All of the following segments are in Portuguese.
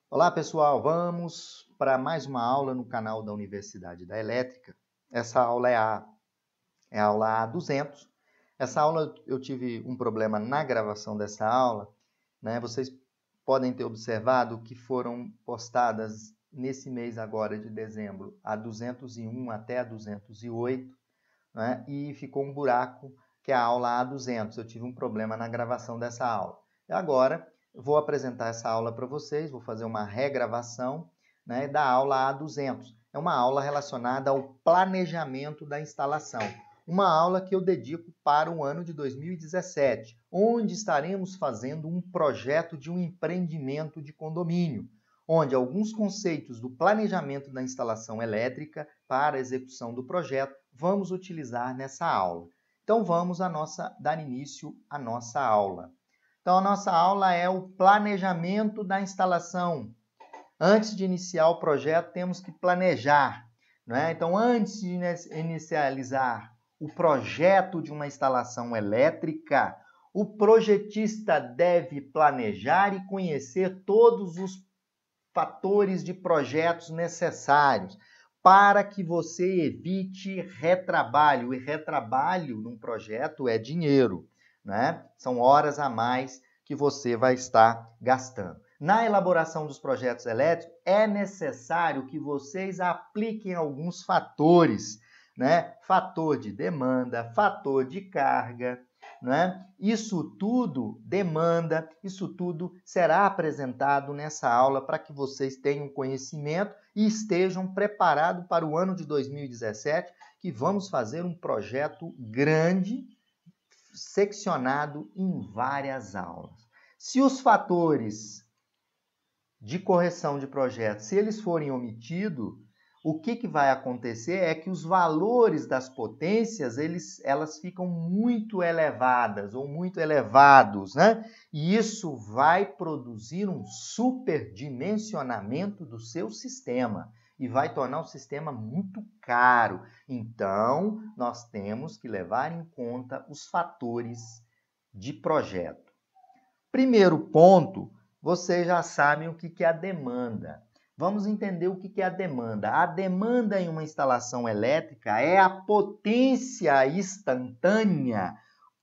Olá pessoal, vamos para mais uma aula no canal da Universidade da Elétrica. Essa aula é a aula A200. Essa aula eu tive um problema na gravação dessa aula, né? Vocês podem ter observado que foram postadas nesse mês agora de dezembro a 201 até a 208, né? E ficou um buraco que é a aula A200. Eu tive um problema na gravação dessa aula. E agora vou apresentar essa aula para vocês, vou fazer uma regravação, né, da aula A200. É uma aula relacionada ao planejamento da instalação. Uma aula que eu dedico para o ano de 2017, onde estaremos fazendo um projeto de um empreendimento de condomínio, onde alguns conceitos do planejamento da instalação elétrica para a execução do projeto vamos utilizar nessa aula. Então vamos dar início à nossa aula. Então a nossa aula é o planejamento da instalação. Antes de iniciar o projeto, temos que planejar, né? Então antes de inicializar o projeto de uma instalação elétrica, o projetista deve planejar e conhecer todos os fatores de projetos necessários para que você evite retrabalho. E retrabalho num projeto é dinheiro, né? São horas a mais que você vai estar gastando. Na elaboração dos projetos elétricos, é necessário que vocês apliquem alguns fatores, né? Fator de demanda, fator de carga, né? Isso tudo demanda, isso tudo será apresentado nessa aula para que vocês tenham conhecimento e estejam preparados para o ano de 2017, que vamos fazer um projeto grande, seccionado em várias aulas. Se os fatores de correção de projeto, se eles forem omitidos, o que vai acontecer é que os valores das potências, elas ficam muito elevadas ou muito elevados, né? E isso vai produzir um superdimensionamento do seu sistema e vai tornar o sistema muito caro. Então, nós temos que levar em conta os fatores de projeto. Primeiro ponto, vocês já sabem o que é a demanda. Vamos entender o que é a demanda. A demanda em uma instalação elétrica é a potência instantânea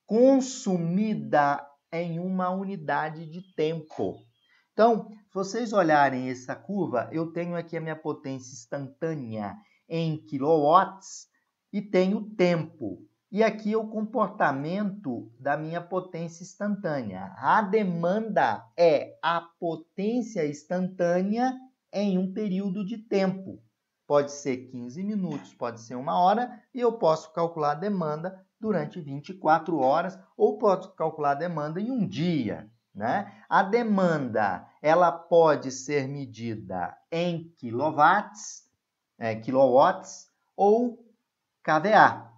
consumida em uma unidade de tempo. Então, se vocês olharem essa curva, eu tenho aqui a minha potência instantânea em quilowatts e tenho o tempo. E aqui é o comportamento da minha potência instantânea. A demanda é a potência instantânea em um período de tempo. Pode ser 15 minutos, pode ser 1 hora, e eu posso calcular a demanda durante 24 horas, ou posso calcular a demanda em um dia, né? A demanda, ela pode ser medida em quilowatts ou kVA.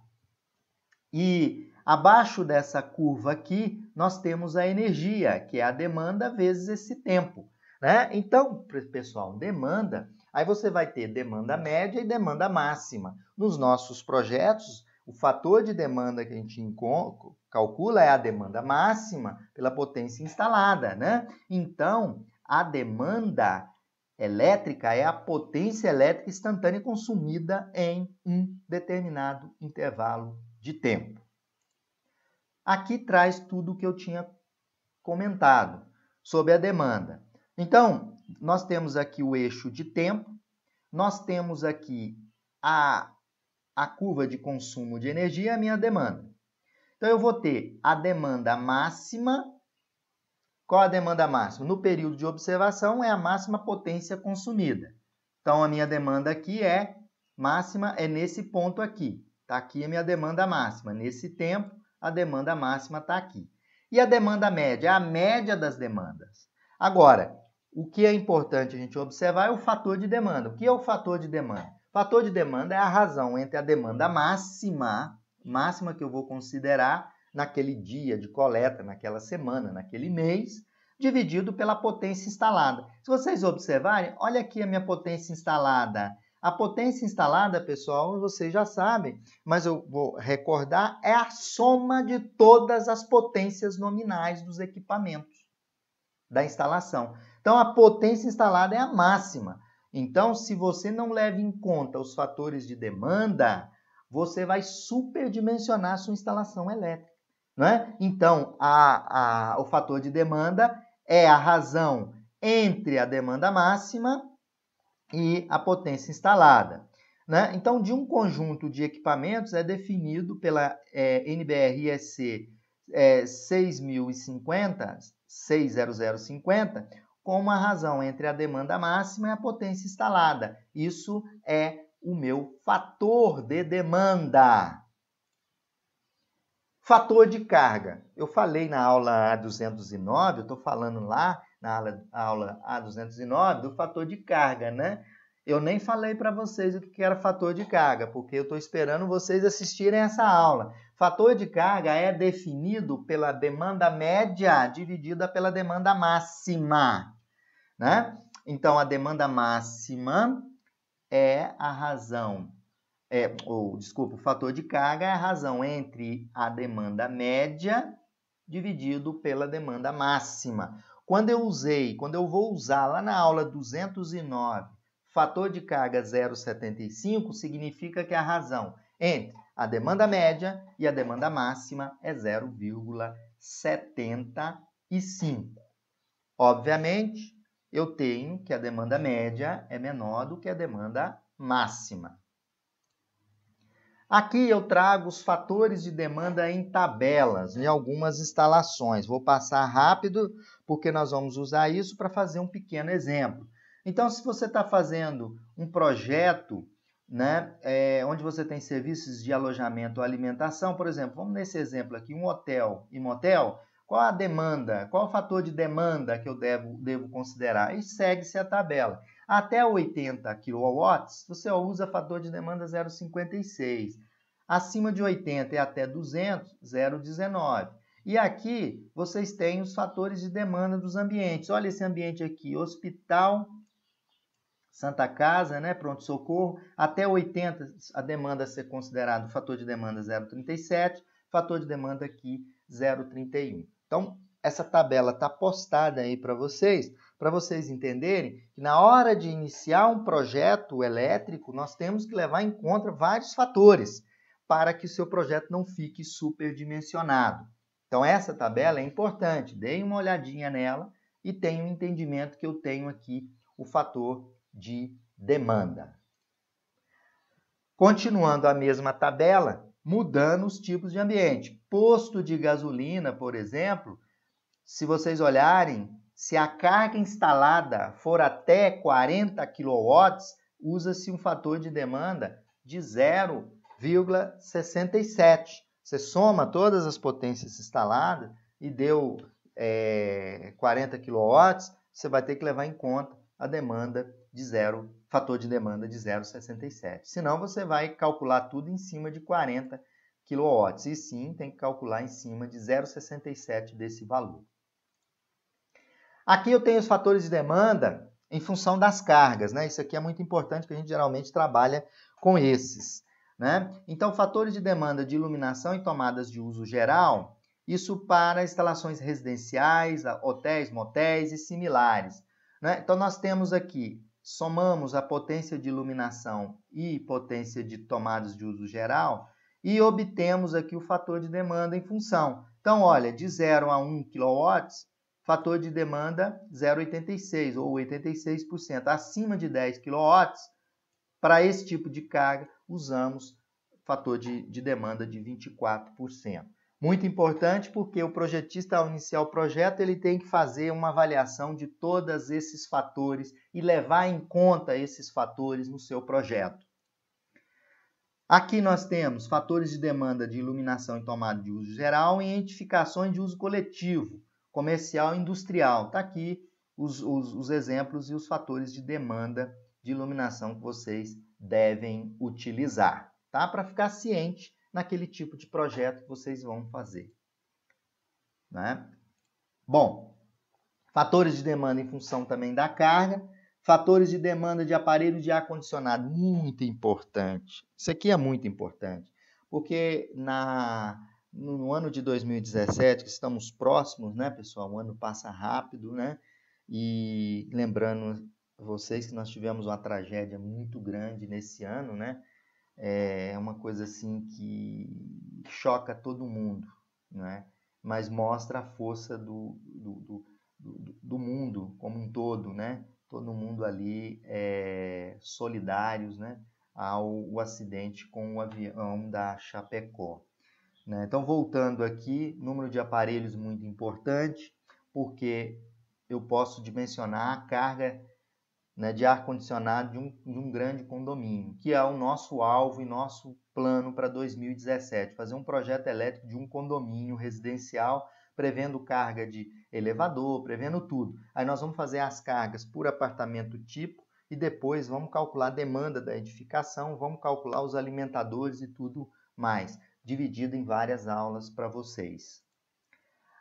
E abaixo dessa curva aqui, nós temos a energia, que é a demanda vezes esse tempo, né? Então, pessoal, demanda, aí você vai ter demanda média e demanda máxima. Nos nossos projetos, o fator de demanda que a gente calcula é a demanda máxima pela potência instalada, né? Então, a demanda elétrica é a potência elétrica instantânea consumida em um determinado intervalo de tempo. Aqui traz tudo o que eu tinha comentado sobre a demanda. Então, nós temos aqui o eixo de tempo, nós temos aqui a curva de consumo de energia e a minha demanda. Então, eu vou ter a demanda máxima. Qual a demanda máxima? No período de observação é a máxima potência consumida. Então, a minha demanda aqui máxima é nesse ponto aqui. Está aqui a minha demanda máxima. Nesse tempo, a demanda máxima está aqui. E a demanda média? A média das demandas. Agora, o que é importante a gente observar é o fator de demanda. O que é o fator de demanda? O fator de demanda é a razão entre a demanda máxima que eu vou considerar naquele dia de coleta, naquela semana, naquele mês, dividido pela potência instalada. Se vocês observarem, olha aqui a minha potência instalada. A potência instalada, pessoal, vocês já sabem, mas eu vou recordar, é a soma de todas as potências nominais dos equipamentos da instalação. Então, a potência instalada é a máxima. Então, se você não leva em conta os fatores de demanda, você vai superdimensionar a sua instalação elétrica, não é? Então, o fator de demanda é a razão entre a demanda máxima e a potência instalada, né? Então, de um conjunto de equipamentos é definido pela NBR-EC 60050 como a razão entre a demanda máxima e a potência instalada. Isso é o meu fator de demanda. Fator de carga. Eu falei na aula A209, eu estou falando lá na aula A209 do fator de carga, né? Eu nem falei para vocês o que era fator de carga, porque eu estou esperando vocês assistirem essa aula. Fator de carga é definido pela demanda média dividida pela demanda máxima, né? Então, a demanda máxima é a razão, o fator de carga é a razão entre a demanda média dividido pela demanda máxima. Quando eu vou usar lá na aula 209, fator de carga 0,75, significa que a razão entre a demanda média e a demanda máxima é 0,75. Obviamente, eu tenho que a demanda média é menor do que a demanda máxima. Aqui eu trago os fatores de demanda em tabelas, em algumas instalações. Vou passar rápido, porque nós vamos usar isso para fazer um pequeno exemplo. Então, se você está fazendo um projeto, né, onde você tem serviços de alojamento ou alimentação, por exemplo, vamos nesse exemplo aqui, um hotel e motel, qual a demanda, qual o fator de demanda que eu devo considerar? E segue-se a tabela. Até 80 kW, você usa fator de demanda 0,56. Acima de 80 e até 200, 0,19. E aqui vocês têm os fatores de demanda dos ambientes. Olha esse ambiente aqui, hospital, Santa Casa, né, pronto-socorro. Até 80 a demanda a ser considerado fator de demanda 0,37, fator de demanda aqui 0,31. Então, essa tabela está postada aí para vocês entenderem que na hora de iniciar um projeto elétrico, nós temos que levar em conta vários fatores para que o seu projeto não fique superdimensionado. Então, essa tabela é importante. Deem uma olhadinha nela e tenham um entendimento que eu tenho aqui o fator de demanda. Continuando a mesma tabela, mudando os tipos de ambiente. Posto de gasolina, por exemplo, se vocês olharem, se a carga instalada for até 40 kW, usa-se um fator de demanda de 0,67. Você soma todas as potências instaladas e deu 40 kW, você vai ter que levar em conta a demanda de fator de demanda de 0,67. Senão você vai calcular tudo em cima de 40 kW. E sim, tem que calcular em cima de 0,67 desse valor. Aqui eu tenho os fatores de demanda em função das cargas, né? Isso aqui é muito importante, que a gente geralmente trabalha com esses, né? Então, fatores de demanda de iluminação e tomadas de uso geral, isso para instalações residenciais, hotéis, motéis e similares, né? Então, nós temos aqui, somamos a potência de iluminação e potência de tomadas de uso geral e obtemos aqui o fator de demanda em função. Então, olha, de 0 a 1 kW, fator de demanda 0,86 ou 86%. Acima de 10 kW, para esse tipo de carga, usamos fator de demanda de 24%. Muito importante porque o projetista, ao iniciar o projeto, ele tem que fazer uma avaliação de todos esses fatores e levar em conta esses fatores no seu projeto. Aqui nós temos fatores de demanda de iluminação e tomada de uso geral e edificações de uso coletivo, comercial e industrial. Está aqui os exemplos e os fatores de demanda de iluminação que vocês devem utilizar, tá? Para ficar ciente naquele tipo de projeto que vocês vão fazer, né? Bom, fatores de demanda em função também da carga, fatores de demanda de aparelho de ar-condicionado, muito importante. Isso aqui é muito importante, porque no ano de 2017, que estamos próximos, né, pessoal? O ano passa rápido, né? E lembrando vocês que nós tivemos uma tragédia muito grande nesse ano, né? É uma coisa assim que choca todo mundo, né? Mas mostra a força do mundo como um todo, né? Todo mundo ali solidários, né? Ao acidente com o avião da Chapecó. Né? Então, voltando aqui, número de aparelhos muito importante, porque eu posso dimensionar a carga, né, de ar-condicionado de um grande condomínio, que é o nosso alvo e nosso plano para 2017, fazer um projeto elétrico de um condomínio residencial, prevendo carga de elevador, prevendo tudo. Aí nós vamos fazer as cargas por apartamento tipo e depois vamos calcular a demanda da edificação, vamos calcular os alimentadores e tudo mais, dividido em várias aulas para vocês.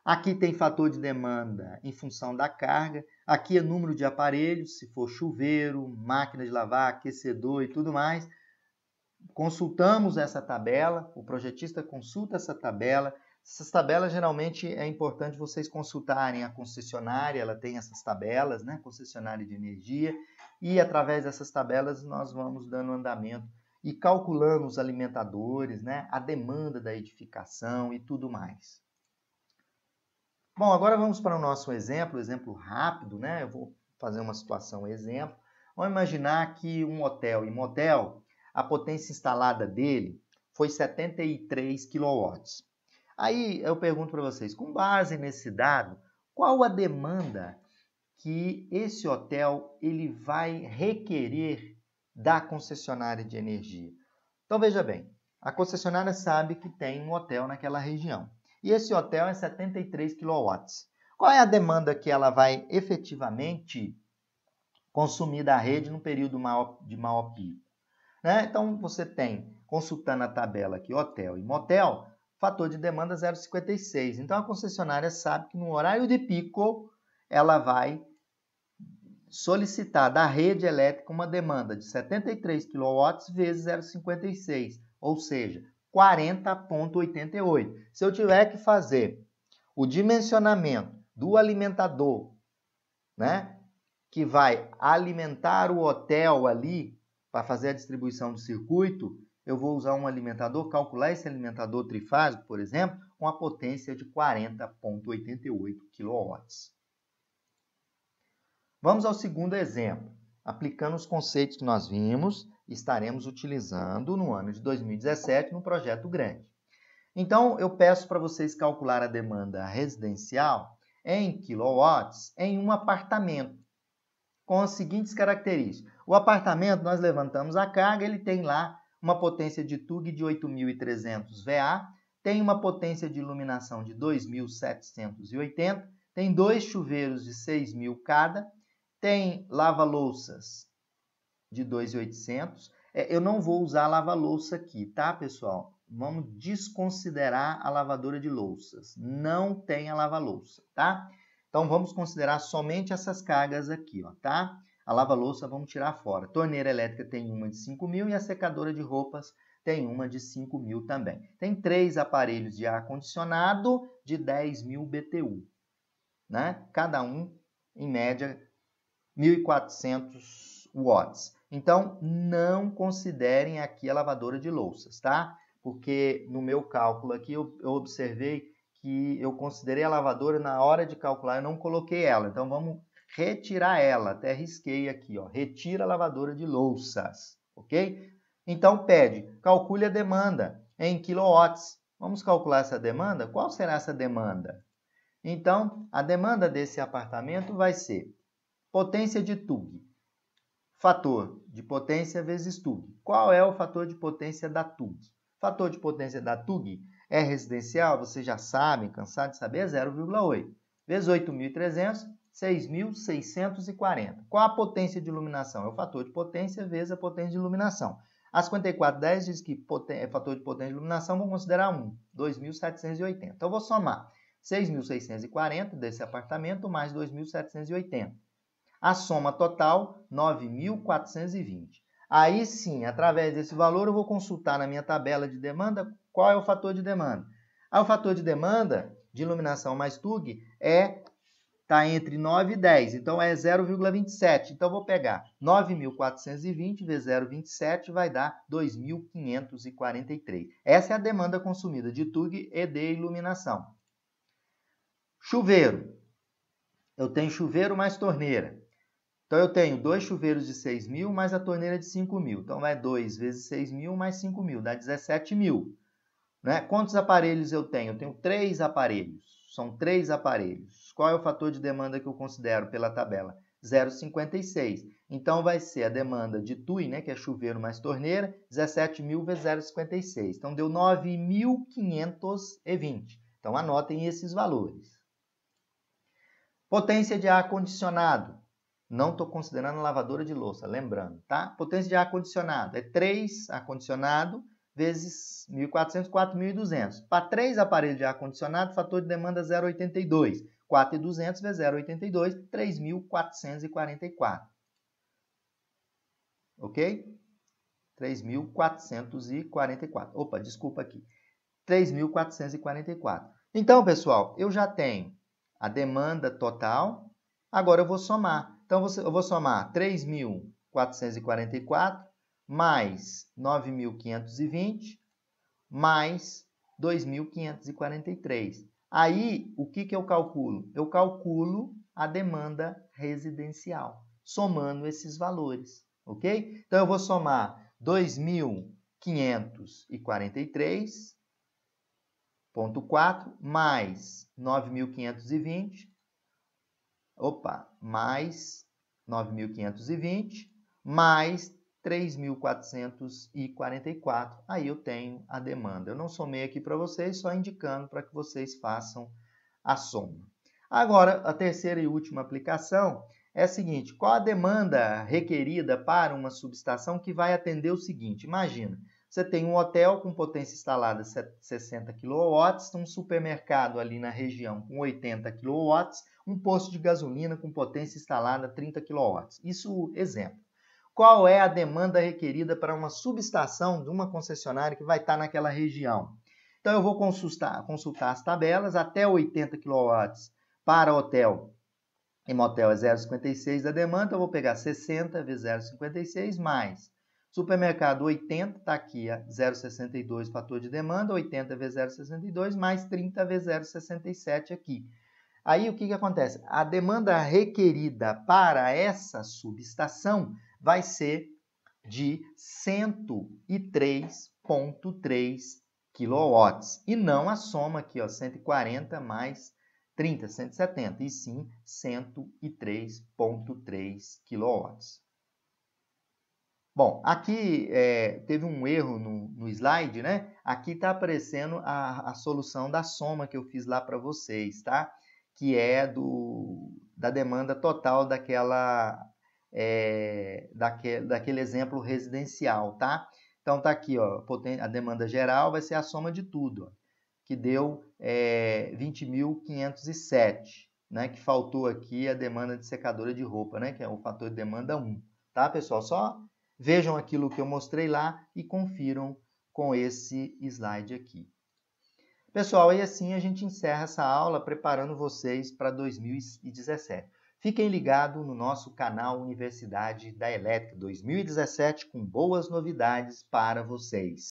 Aqui tem fator de demanda em função da carga. Aqui é número de aparelhos, se for chuveiro, máquina de lavar, aquecedor e tudo mais. Consultamos essa tabela, o projetista consulta essa tabela. Essas tabelas geralmente é importante vocês consultarem a concessionária, ela tem essas tabelas, né? Concessionária de energia, e através dessas tabelas nós vamos dando andamento e calculando os alimentadores, né? A demanda da edificação e tudo mais. Bom, agora vamos para o nosso exemplo rápido, né? Eu vou fazer uma situação exemplo. Vamos imaginar que um hotel e motel, a potência instalada dele foi 73 kW. Aí eu pergunto para vocês, com base nesse dado, qual a demanda que esse hotel ele vai requerer da concessionária de energia? Então veja bem, a concessionária sabe que tem um hotel naquela região. E esse hotel é 73 kW. Qual é a demanda que ela vai efetivamente consumir da rede no período de maior pico? Né? Então, você tem, consultando a tabela aqui, hotel e motel, fator de demanda 0,56. Então, a concessionária sabe que no horário de pico, ela vai solicitar da rede elétrica uma demanda de 73 kW vezes 0,56, ou seja, 40,88. Se eu tiver que fazer o dimensionamento do alimentador, né, que vai alimentar o hotel ali, para fazer a distribuição do circuito, eu vou usar um alimentador, calcular esse alimentador trifásico, por exemplo, com a potência de 40,88 kW. Vamos ao segundo exemplo. Aplicando os conceitos que nós vimos, estaremos utilizando no ano de 2017 no projeto grande. Então, eu peço para vocês calcular a demanda residencial em quilowatts em um apartamento, com as seguintes características. O apartamento, nós levantamos a carga, ele tem lá uma potência de TUG de 8.300 VA, tem uma potência de iluminação de 2.780, tem 2 chuveiros de 6.000 cada, tem lava-louças de 2.800. Eu não vou usar lava-louça aqui, tá, pessoal? Vamos desconsiderar a lavadora de louças. Não tem a lava-louça, tá? Então, vamos considerar somente essas cargas aqui, ó, tá? A lava-louça vamos tirar fora. Torneira elétrica tem uma de 5.000 e a secadora de roupas tem uma de 5.000 também. Tem 3 aparelhos de ar-condicionado de 10.000 BTU, né? Cada um, em média, 1.400 watts. Então, não considerem aqui a lavadora de louças, tá? Porque no meu cálculo aqui eu observei que eu considerei a lavadora na hora de calcular, eu não coloquei ela. Então, vamos retirar ela. Até risquei aqui, ó. Retira a lavadora de louças, ok? Então, calcule a demanda em quilowatts. Vamos calcular essa demanda? Qual será essa demanda? Então, a demanda desse apartamento vai ser potência de TUG, fator de potência vezes TUG. Qual é o fator de potência da TUG? Fator de potência da TUG é residencial, vocês já sabem, cansados de saber, é 0,8. Vezes 8.300, 6.640. Qual a potência de iluminação? É o fator de potência vezes a potência de iluminação. A 5410 diz que fator de potência de iluminação, vamos considerar 1, 2.780. Então, eu vou somar 6.640 desse apartamento mais 2.780. A soma total, 9.420. Aí sim, através desse valor, eu vou consultar na minha tabela de demanda qual é o fator de demanda. O fator de demanda de iluminação mais TUG é está entre 9 e 10, então é 0,27. Então, vou pegar 9.420 vezes 0,27 vai dar 2.543. Essa é a demanda consumida de TUG e de iluminação. Chuveiro. Eu tenho chuveiro mais torneira. Então, eu tenho 2 chuveiros de 6.000 mais a torneira de 5.000. Então, vai 2 vezes 6.000 mais 5.000, dá 17.000. Né? Quantos aparelhos eu tenho? Eu tenho 3 aparelhos. São 3 aparelhos. Qual é o fator de demanda que eu considero pela tabela? 0,56. Então, vai ser a demanda de TUI, né, que é chuveiro mais torneira, 17.000 vezes 0,56. Então, deu 9.520. Então, anotem esses valores. Potência de ar-condicionado. Não estou considerando lavadora de louça, lembrando, tá? Potência de ar-condicionado é 3 ar-condicionado vezes 1.400, 4.200. Para 3 aparelhos de ar-condicionado, fator de demanda 0,82. 4.200 vezes 0,82, 3.444. Ok? 3.444. Opa, desculpa aqui. 3.444. Então, pessoal, eu já tenho a demanda total. Agora eu vou somar. Então, eu vou somar 3.444 mais 9.520 mais 2.543. Aí, o que eu calculo? Eu calculo a demanda residencial, somando esses valores, ok? Então, eu vou somar 2.543,4 mais 9.520, mais 9.520, mais 3.444. Aí eu tenho a demanda. Eu não somei aqui para vocês, só indicando para que vocês façam a soma. Agora, a terceira e última aplicação é a seguinte: qual a demanda requerida para uma subestação que vai atender o seguinte? Imagina, você tem um hotel com potência instalada 60 kW, um supermercado ali na região com 80 kW, um posto de gasolina com potência instalada 30 kW. Isso, exemplo. Qual é a demanda requerida para uma subestação de uma concessionária que vai estar naquela região? Então, eu vou consultar as tabelas. Até 80 kW para hotel e motel é 0,56 da demanda. Eu vou pegar 60 vezes 0,56 mais supermercado 80, está aqui a 0,62 fator de demanda, 80 vezes 0,62 mais 30 vezes 0,67 aqui. Aí o que acontece? A demanda requerida para essa subestação vai ser de 103,3 kW. E não a soma aqui, ó, 140 mais 30, 170, e sim 103,3 kW. Bom, aqui teve um erro no slide, né? Aqui está aparecendo a solução da soma que eu fiz lá para vocês, tá? Que é da demanda total daquele exemplo residencial, tá? Então, tá aqui, ó, a demanda geral vai ser a soma de tudo, ó, que deu 20.507, né? Que faltou aqui a demanda de secadora de roupa, né? Que é o fator de demanda 1, tá, pessoal? Só vejam aquilo que eu mostrei lá e confiram com esse slide aqui. Pessoal, e assim a gente encerra essa aula preparando vocês para 2017. Fiquem ligados no nosso canal Universidade da Elétrica 2017 com boas novidades para vocês.